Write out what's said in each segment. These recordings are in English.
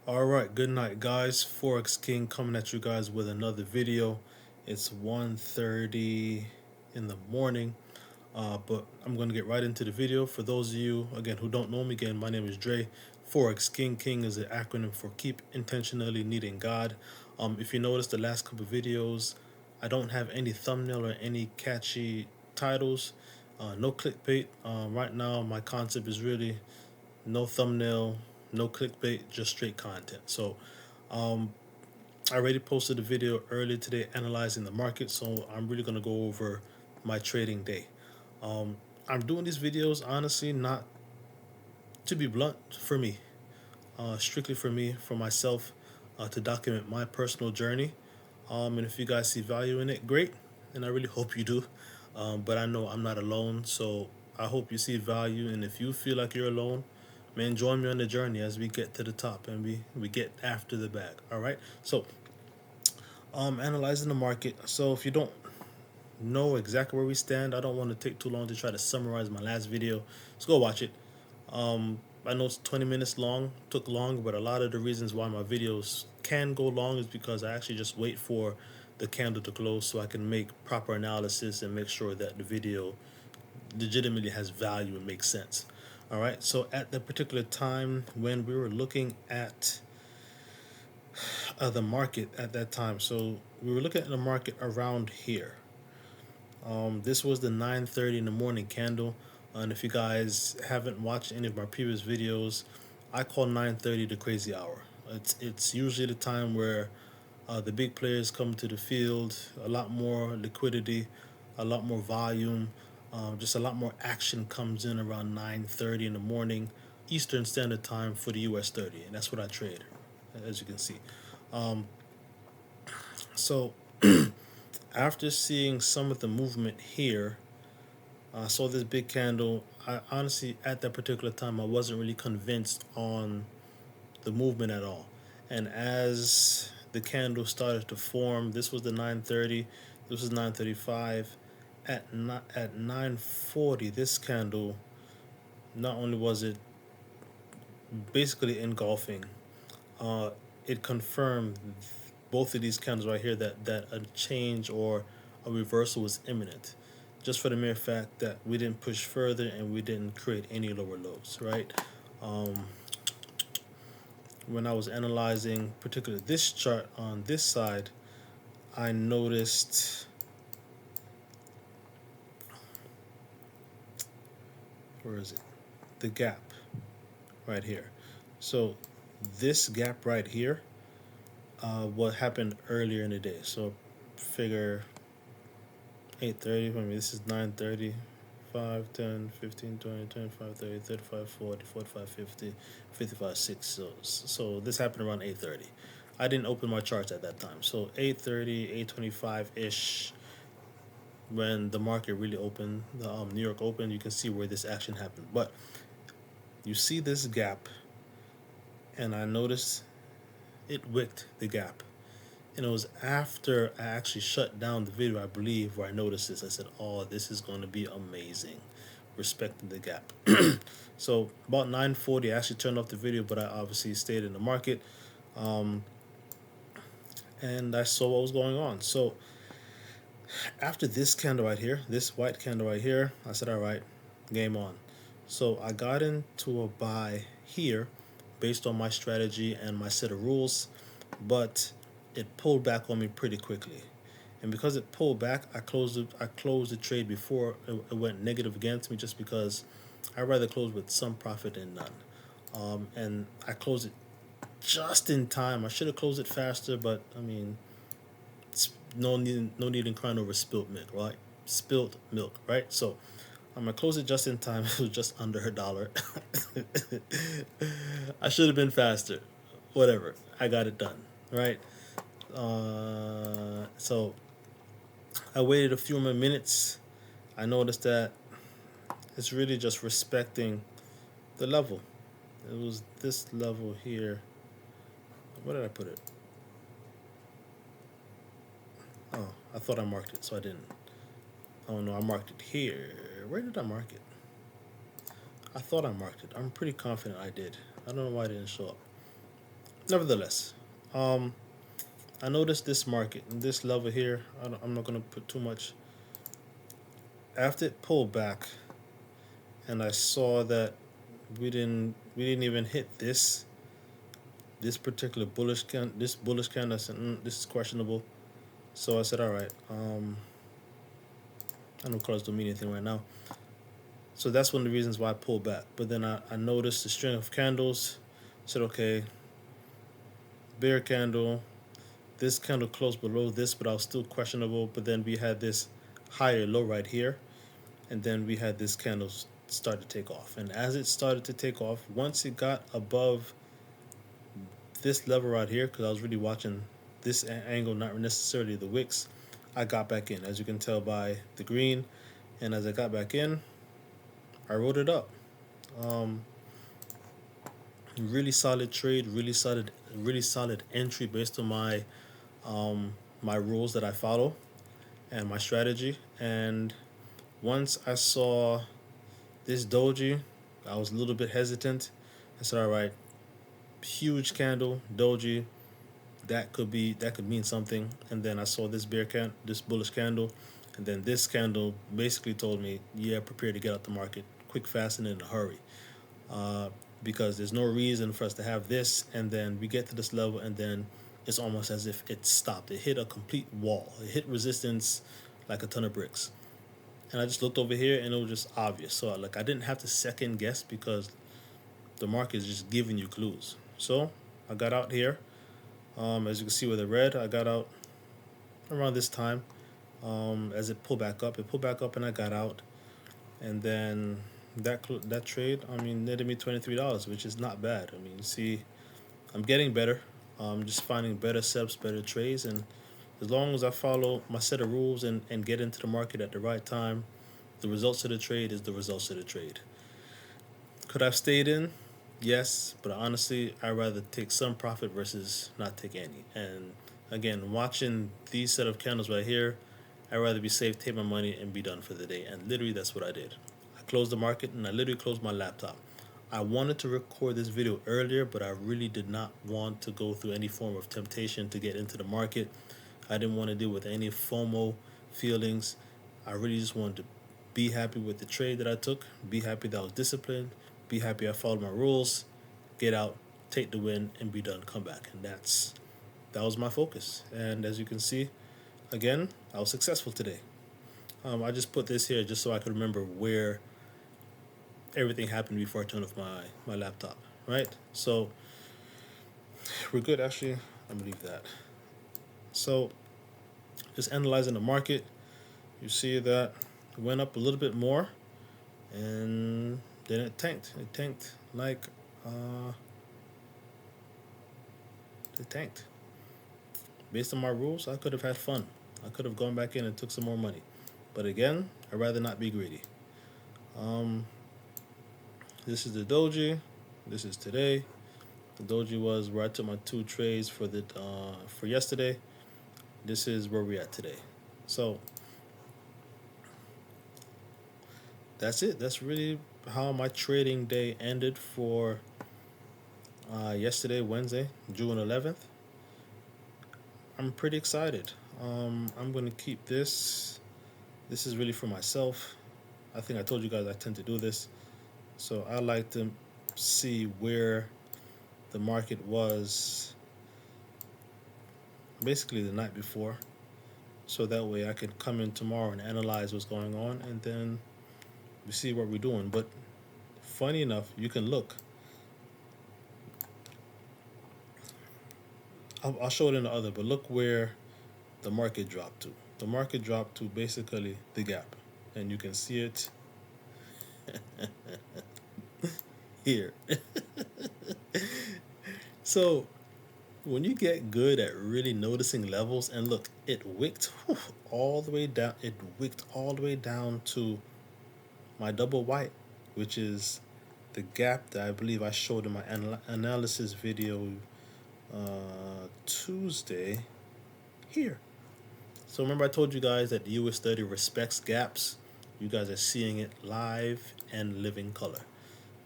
Alright, good night guys. Forex King coming at you guys with another video. It's 1:30 in the morning. But I'm going to get right into the video. For those of you, again, who don't know me, again, my name is Dre. Forex King. King is an acronym for Keep Intentionally Needing God. If you notice the last couple of videos, I don't have any thumbnail or any catchy titles. No clickbait. Right now, my concept is really no thumbnail, no clickbait, just straight content. So I already posted a video earlier today analyzing the market, so I'm really going to go over my trading day. I'm doing these videos honestly not to be blunt, for me, strictly for me, for myself, to document my personal journey. And if you guys see value in it, great, and I really hope you do. But I know I'm not alone, so I hope you see value. And if you feel like you're alone, man, join me on the journey as we get to the top and we get after the bag. All right. So, analyzing the market. So if you don't know exactly where we stand, I don't want to take too long to try to summarize my last video. Let's go watch it. I know it's 20 minutes long, took long, but a lot of the reasons why my videos can go long is because I actually just wait for the candle to close so I can make proper analysis and make sure that the video legitimately has value and makes sense. All right, so at the particular time when we were looking at the market at that time, so we were looking at the market around here. This was the 9:30 in the morning candle, and if you guys haven't watched any of my previous videos, I call 9:30 the crazy hour. It's usually the time where the big players come to the field, a lot more liquidity, a lot more volume, just a lot more action comes in around 9:30 in the morning, Eastern Standard Time for the US 30, and that's what I trade, as you can see. So after seeing some of the movement here, I saw this big candle. I honestly, at that particular time, I wasn't really convinced on the movement at all. And as the candle started to form, this was the 9:30. This was 9:35. At 9:40, this candle, not only was it basically engulfing, uh, it confirmed both of these candles right here that a change or a reversal was imminent, just for the mere fact that we didn't push further and we didn't create any lower lows, right? Um, when I was analyzing particularly this chart on this side, I noticed, where is it? The gap right here. So this gap right here, what happened earlier in the day. So figure 8:30. I mean, this is 9:30. 5, 10, 15, 20, 25, 30, 35, 40, 45, 50, 55, 6. So this happened around 8:30. I didn't open my charts at that time. So 8:30, 8:25-ish, when the market really opened, the New York opened, you can see where this action happened. But you see this gap, and I noticed it wicked the gap. And it was after I actually shut down the video, I believe, where I noticed this. I said, oh, this is going to be amazing, respecting the gap. So about 9:40, I actually turned off the video, but I obviously stayed in the market. And I saw what was going on. So after this candle right here, this white candle right here, I said, all right, game on. So I got into a buy here based on my strategy and my set of rules, but it pulled back on me pretty quickly. And because it pulled back, I closed the trade before it went negative against me, just because I'd rather close with some profit than none. And I closed it just in time. I should have closed it faster, but I mean, it's no need in crying over spilt milk, right? Spilt milk, right? So I'm gonna close it just in time. It was just under $1. I should have been faster. Whatever. I got it done, right? So I waited a few more minutes. I noticed that it's really just respecting the level. It was this level here. Where did I put it? Oh, I thought I marked it, so I didn't. Oh no, I marked it here. Where did I mark it? I thought I marked it. I'm pretty confident I did. I don't know why it didn't show up. nevertheless, um, I noticed this market, this level here. I'm not gonna put too much. After it pulled back, and I saw that we didn't even hit this particular this bullish candle. I said, this is questionable. So I said, all right. I know colors don't mean anything right now. So that's one of the reasons why I pulled back. But then I noticed the string of candles. Said, okay, bear candle. This candle closed below this, but I was still questionable. But then we had this higher low right here, and then we had this candle start to take off. And as it started to take off, once it got above this level right here, because I was really watching this angle, not necessarily the wicks, I got back in, as you can tell by the green. And as I got back in, I wrote it up. Um, really solid trade, really solid entry based on my rules that I follow and my strategy. And once I saw this doji, I was a little bit hesitant. I said, all right, huge candle, doji, that could mean something. And then I saw this bullish candle, and then this candle basically told me, yeah, prepare to get out the market quick, fast, and in a hurry. Uh, because there's no reason for us to have this, and then we get to this level, and then it's almost as if it stopped. It hit a complete wall. It hit resistance like a ton of bricks. And I just looked over here, and it was just obvious. So like I didn't have to second guess because the market is just giving you clues. So I got out here. As you can see with the red, I got out around this time. As it pulled back up, and I got out. And then that trade, I mean, netted me $23, which is not bad. I mean, see, I'm getting better. Just finding better setups, better trades, and as long as I follow my set of rules and get into the market at the right time, the results of the trade is the results of the trade. Could I have stayed in? Yes, but honestly, I'd rather take some profit versus not take any. And again, watching these set of candles right here, I'd rather be safe, take my money, and be done for the day. And literally, that's what I did. I closed the market, and I literally closed my laptop. I wanted to record this video earlier, but I really did not want to go through any form of temptation to get into the market. I didn't want to deal with any FOMO feelings. I really just wanted to be happy with the trade that I took, be happy that I was disciplined, be happy I followed my rules, get out, take the win, and be done, come back. And that was my focus. And as you can see, again, I was successful today. I just put this here just so I could remember where everything happened before I turned off my laptop, right? So we're good. Actually, I'm gonna leave that. So just analyzing the market, you see that it went up a little bit more, and then it tanked. Like uh, it tanked. Based on my rules, I could have had fun. I could have gone back in and took some more money, but again, I'd rather not be greedy. Um, this is the doji. This is today. The doji was where I took my two trades for yesterday. This is where we're at today. So that's it. That's really how my trading day ended for yesterday, Wednesday, June 11th. I'm pretty excited. I'm going to keep this. This is really for myself. I think I told you guys I tend to do this. So I like to see where the market was basically the night before. So that way I can come in tomorrow and analyze what's going on, and then we see what we're doing. But funny enough, you can look. I'll show it in the other, but look where the market dropped to. The market dropped to basically the gap, and you can see it here. So when you get good at really noticing levels, and look, it wicked all the way down. It wicked all the way down to my double white, which is the gap that I believe I showed in my analysis video Tuesday here. So remember I told you guys that the US 30 respects gaps. You guys are seeing it live and living color.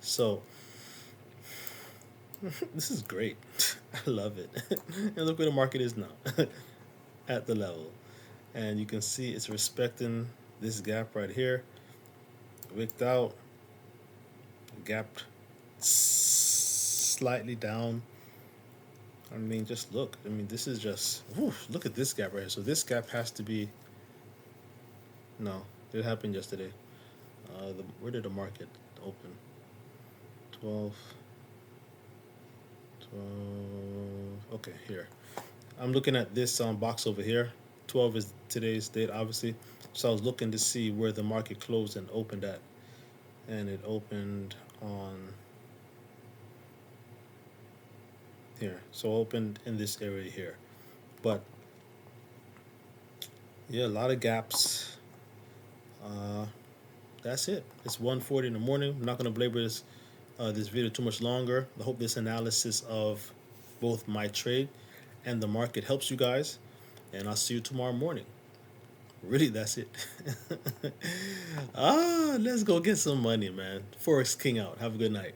So this is great. I love it. And look where the market is now at the level. And you can see it's respecting this gap right here. Wicked out, gapped slightly down. I mean, just look. I mean, this is just, whew, look at this gap right here. So this gap has to be, no, it happened yesterday. Where did the market open? 12, 12. Okay, here. I'm looking at this box over here. 12 is today's date, obviously. So I was looking to see where the market closed and opened at. And it opened on here. So opened in this area here. But yeah, a lot of gaps. Uh, that's it. It's 1:40 in the morning. I'm not going to belabor this video too much longer. I hope this analysis of both my trade and the market helps you guys. And I'll see you tomorrow morning. Really, that's it. Let's go get some money, man. Forex King out. Have a good night.